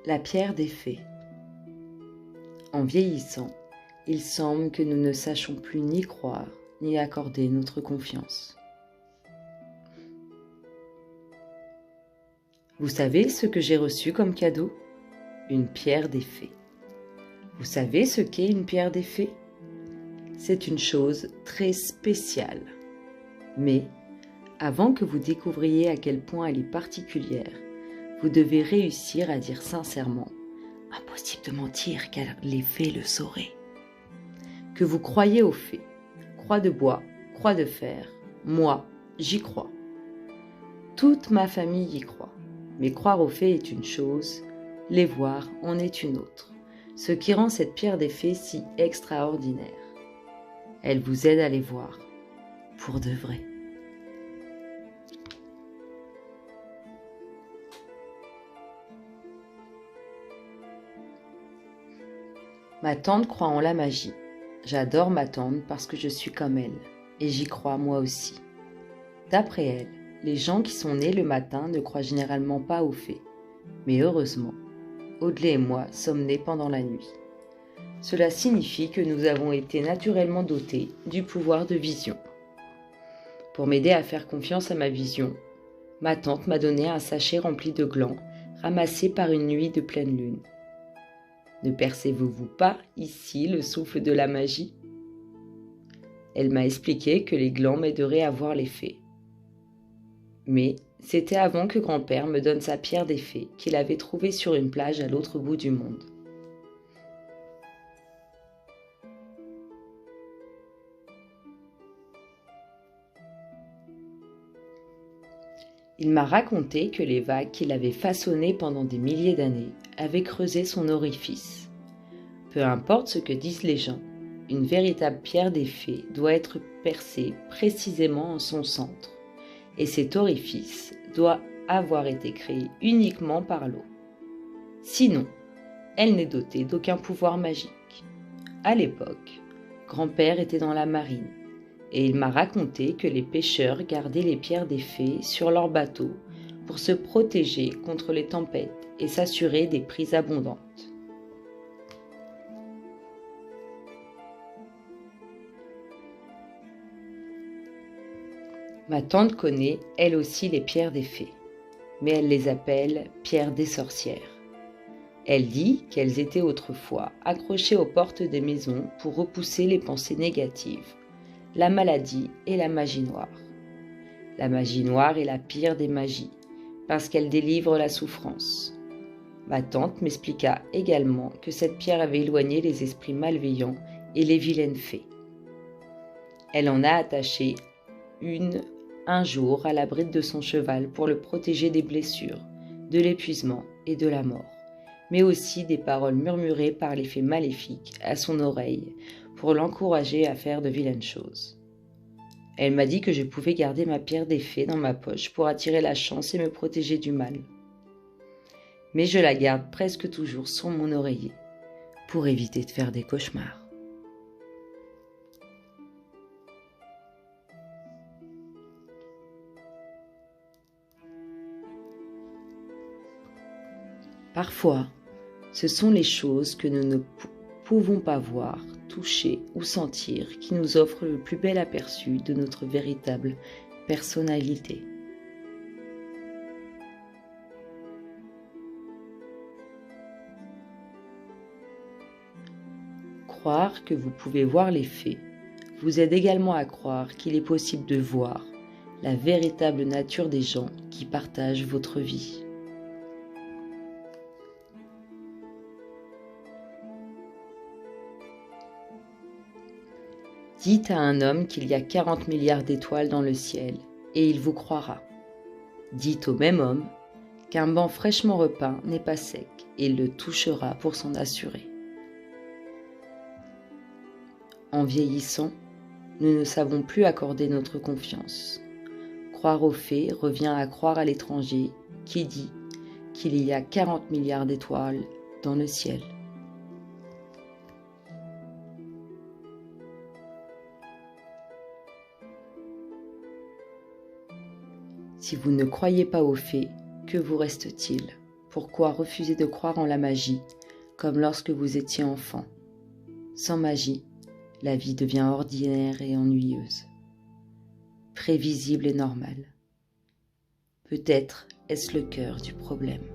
La pierre des fées. En vieillissant, il semble que nous ne sachions plus ni croire, ni accorder notre confiance. Vous savez ce que j'ai reçu comme cadeau? Une pierre des fées. Vous savez ce qu'est une pierre des fées? C'est une chose très spéciale. Mais, avant que vous découvriez à quel point elle est particulière, vous devez réussir à dire sincèrement « Impossible de mentir car les fées le sauraient ». Que vous croyez aux fées, croix de bois, croix de fer, moi, j'y crois. Toute ma famille y croit, mais croire aux fées est une chose, les voir en est une autre, ce qui rend cette pierre des fées si extraordinaire. Elle vous aide à les voir, pour de vrai. Ma tante croit en la magie. J'adore ma tante parce que je suis comme elle, et j'y crois moi aussi. D'après elle, les gens qui sont nés le matin ne croient généralement pas aux fées. Mais heureusement, Audley et moi sommes nés pendant la nuit. Cela signifie que nous avons été naturellement dotés du pouvoir de vision. Pour m'aider à faire confiance à ma vision, ma tante m'a donné un sachet rempli de glands ramassés par une nuit de pleine lune. Ne percevez-vous pas ici le souffle de la magie? Elle m'a expliqué que les glands m'aideraient à voir les fées. Mais c'était avant que grand-père me donne sa pierre des fées qu'il avait trouvée sur une plage à l'autre bout du monde. Il m'a raconté que les vagues qu'il avait façonnées pendant des milliers d'années avaient creusé son orifice. Peu importe ce que disent les gens, une véritable pierre des fées doit être percée précisément en son centre, et cet orifice doit avoir été créé uniquement par l'eau. Sinon, elle n'est dotée d'aucun pouvoir magique. À l'époque, grand-père était dans la marine, et il m'a raconté que les pêcheurs gardaient les pierres des fées sur leurs bateaux pour se protéger contre les tempêtes et s'assurer des prises abondantes. Ma tante connaît, elle aussi, les pierres des fées, mais elle les appelle pierres des sorcières. Elle dit qu'elles étaient autrefois accrochées aux portes des maisons pour repousser les pensées négatives, la maladie et la magie noire. La magie noire est la pire des magies, parce qu'elle délivre la souffrance. Ma tante m'expliqua également que cette pierre avait éloigné les esprits malveillants et les vilaines fées. Elle en a attaché une un jour à la bride de son cheval pour le protéger des blessures, de l'épuisement et de la mort, mais aussi des paroles murmurées par les fées maléfiques à son oreille pour l'encourager à faire de vilaines choses. Elle m'a dit que je pouvais garder ma pierre des fées dans ma poche pour attirer la chance et me protéger du mal. Mais je la garde presque toujours sur mon oreiller pour éviter de faire des cauchemars. Parfois, ce sont les choses que nous ne pouvons pas voir, toucher ou sentir qui nous offrent le plus bel aperçu de notre véritable personnalité. Croire que vous pouvez voir les fées vous aide également à croire qu'il est possible de voir la véritable nature des gens qui partagent votre vie. Dites à un homme qu'il y a 40 milliards d'étoiles dans le ciel et il vous croira. Dites au même homme qu'un banc fraîchement repeint n'est pas sec et il le touchera pour s'en assurer. En vieillissant, nous ne savons plus accorder notre confiance. Croire aux fées revient à croire à l'étranger qui dit qu'il y a 40 milliards d'étoiles dans le ciel. Si vous ne croyez pas aux fées, que vous reste-t-il? Pourquoi refuser de croire en la magie, comme lorsque vous étiez enfant? Sans magie, la vie devient ordinaire et ennuyeuse, prévisible et normale. Peut-être est-ce le cœur du problème.